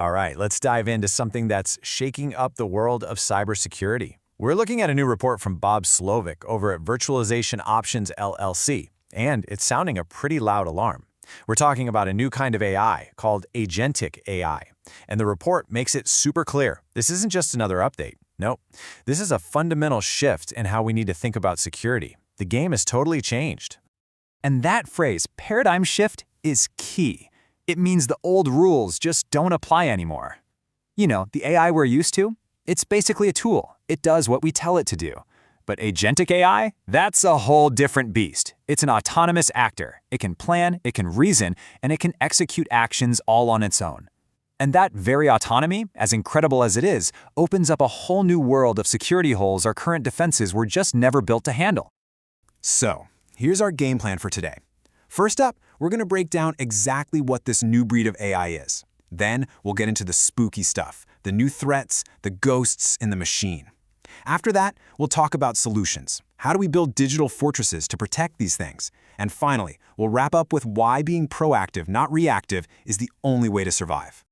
All right, let's dive into something that's shaking up the world of cybersecurity. We're looking at a new report from Bob Slovic over at Virtualization Options LLC, and it's sounding a pretty loud alarm. We're talking about a new kind of AI called Agentic AI, and the report makes it super clear. This isn't just another update. Nope. This is a fundamental shift in how we need to think about security. The game has totally changed. And that phrase, paradigm shift, is key. It means the old rules just don't apply anymore. You know, the AI we're used to? It's basically a tool. It does what we tell it to do. But agentic AI? That's a whole different beast. It's an autonomous actor. It can plan, it can reason, and it can execute actions all on its own. And that very autonomy, as incredible as it is, opens up a whole new world of security holes our current defenses were just never built to handle. So, here's our game plan for today. First up, we're going to break down exactly what this new breed of AI is. Then, we'll get into the spooky stuff, the new threats, the ghosts in the machine. After that, we'll talk about solutions. How do we build digital fortresses to protect these things? And finally, we'll wrap up with why being proactive, not reactive, is the only way to survive.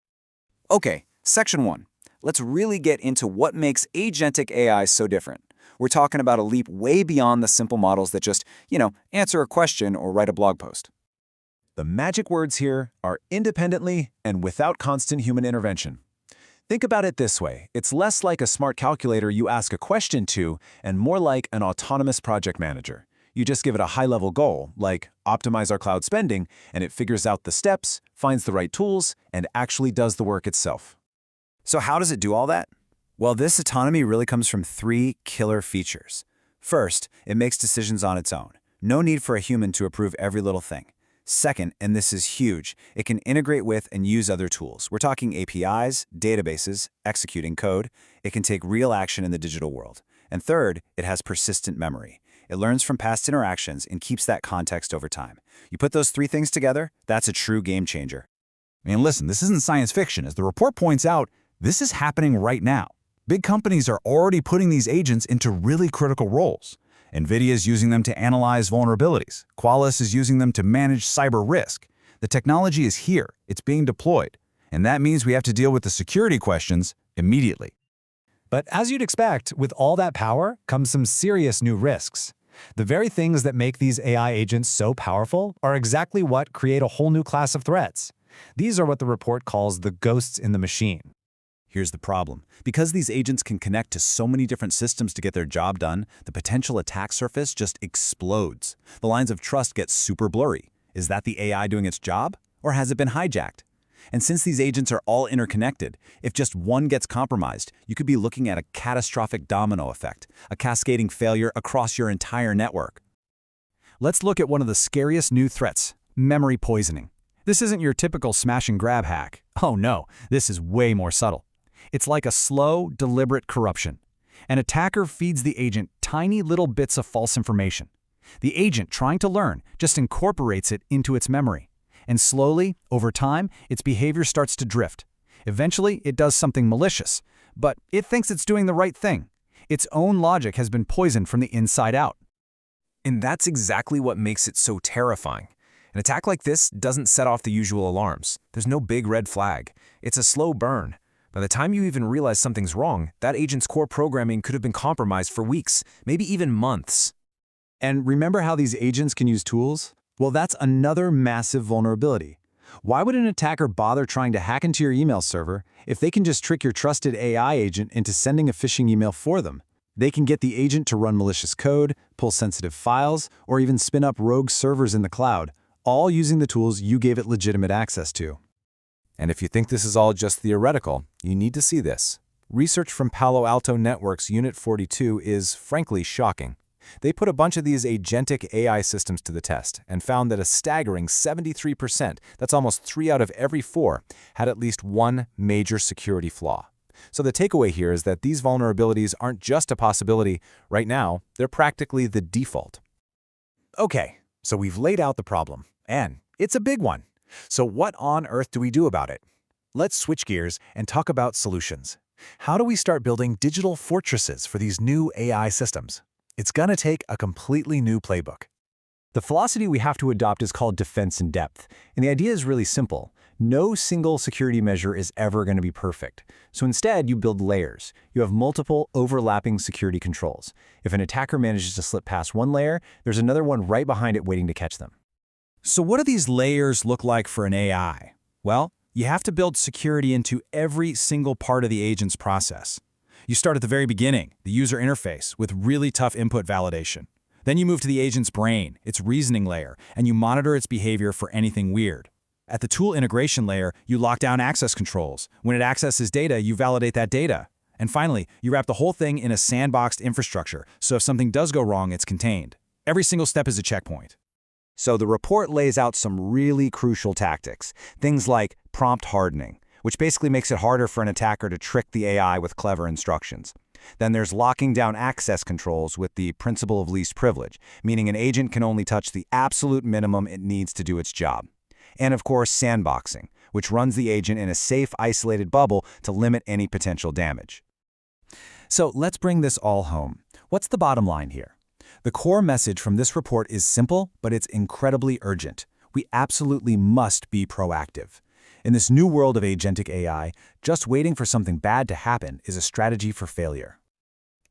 Okay, section 1. Let's really get into what makes agentic AI so different. We're talking about a leap way beyond the simple models that just, answer a question or write a blog post. The magic words here are independently and without constant human intervention. Think about it this way. It's less like a smart calculator you ask a question to and more like an autonomous project manager. You just give it a high-level goal, like optimize our cloud spending, and it figures out the steps, finds the right tools, and actually does the work itself. So how does it do all that? Well, this autonomy really comes from 3 killer features. First, it makes decisions on its own. No need for a human to approve every little thing. Second, and this is huge, it can integrate with and use other tools. We're talking APIs, databases, executing code. It can take real action in the digital world. And third, it has persistent memory. It learns from past interactions and keeps that context over time. You put those 3 things together, that's a true game changer. And listen, this isn't science fiction. As the report points out, this is happening right now. Big companies are already putting these agents into really critical roles. NVIDIA is using them to analyze vulnerabilities. Qualys is using them to manage cyber risk. The technology is here. It's being deployed. And that means we have to deal with the security questions immediately. But as you'd expect, with all that power comes some serious new risks. The very things that make these AI agents so powerful are exactly what create a whole new class of threats. These are what the report calls the ghosts in the machine. Here's the problem. Because these agents can connect to so many different systems to get their job done, the potential attack surface just explodes. The lines of trust get super blurry. Is that the AI doing its job? Or has it been hijacked? And since these agents are all interconnected, if just one gets compromised, you could be looking at a catastrophic domino effect, a cascading failure across your entire network. Let's look at one of the scariest new threats, memory poisoning. This isn't your typical smash and grab hack. Oh no, this is way more subtle. It's like a slow, deliberate corruption. An attacker feeds the agent tiny little bits of false information. The agent, trying to learn, just incorporates it into its memory. And slowly, over time, its behavior starts to drift. Eventually, it does something malicious, but it thinks it's doing the right thing. Its own logic has been poisoned from the inside out. And that's exactly what makes it so terrifying. An attack like this doesn't set off the usual alarms. There's no big red flag. It's a slow burn. By the time you even realize something's wrong, that agent's core programming could have been compromised for weeks, maybe even months. And remember how these agents can use tools? Well, that's another massive vulnerability. Why would an attacker bother trying to hack into your email server if they can just trick your trusted AI agent into sending a phishing email for them? They can get the agent to run malicious code, pull sensitive files, or even spin up rogue servers in the cloud, all using the tools you gave it legitimate access to. And if you think this is all just theoretical, you need to see this. Research from Palo Alto Network's Unit 42 is frankly shocking. They put a bunch of these agentic AI systems to the test and found that a staggering 73%, that's almost 3 out of every 4, had at least one major security flaw. So the takeaway here is that these vulnerabilities aren't just a possibility. Right now, they're practically the default. Okay, so we've laid out the problem, and it's a big one. So what on earth do we do about it? Let's switch gears and talk about solutions. How do we start building digital fortresses for these new AI systems? It's going to take a completely new playbook. The philosophy we have to adopt is called defense in depth, and the idea is really simple. No single security measure is ever going to be perfect. So instead, you build layers. You have multiple overlapping security controls. If an attacker manages to slip past one layer, there's another one right behind it waiting to catch them. So what do these layers look like for an AI? Well, you have to build security into every single part of the agent's process. You start at the very beginning, the user interface, with really tough input validation. Then you move to the agent's brain, its reasoning layer, and you monitor its behavior for anything weird. At the tool integration layer, you lock down access controls. When it accesses data, you validate that data. And finally, you wrap the whole thing in a sandboxed infrastructure, so if something does go wrong, it's contained. Every single step is a checkpoint. So the report lays out some really crucial tactics, things like prompt hardening, which basically makes it harder for an attacker to trick the AI with clever instructions. Then there's locking down access controls with the principle of least privilege, meaning an agent can only touch the absolute minimum it needs to do its job. And of course, sandboxing, which runs the agent in a safe, isolated bubble to limit any potential damage. So let's bring this all home. What's the bottom line here? The core message from this report is simple, but it's incredibly urgent. We absolutely must be proactive. In this new world of agentic AI, just waiting for something bad to happen is a strategy for failure.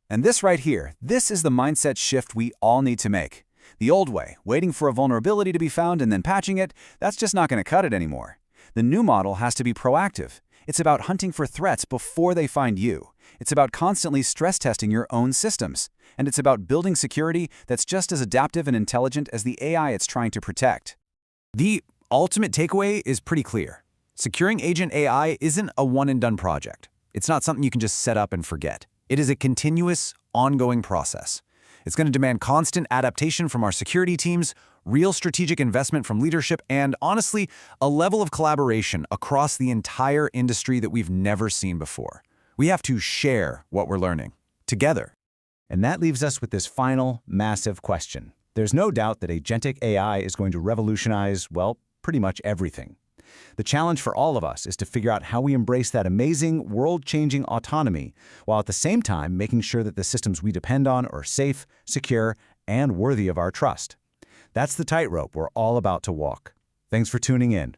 And this right here, this is the mindset shift we all need to make. The old way, waiting for a vulnerability to be found and then patching it, that's just not going to cut it anymore. The new model has to be proactive. It's about hunting for threats before they find you. It's about constantly stress testing your own systems. And it's about building security that's just as adaptive and intelligent as the AI it's trying to protect. The ultimate takeaway is pretty clear. Securing agent AI isn't a one-and-done project. It's not something you can just set up and forget. It is a continuous, ongoing process. It's going to demand constant adaptation from our security teams, real strategic investment from leadership, and honestly, a level of collaboration across the entire industry that we've never seen before. We have to share what we're learning, together. And that leaves us with this final, massive question. There's no doubt that agentic AI is going to revolutionize, well, pretty much everything. The challenge for all of us is to figure out how we embrace that amazing, world-changing autonomy, while at the same time making sure that the systems we depend on are safe, secure, and worthy of our trust. That's the tightrope we're all about to walk. Thanks for tuning in.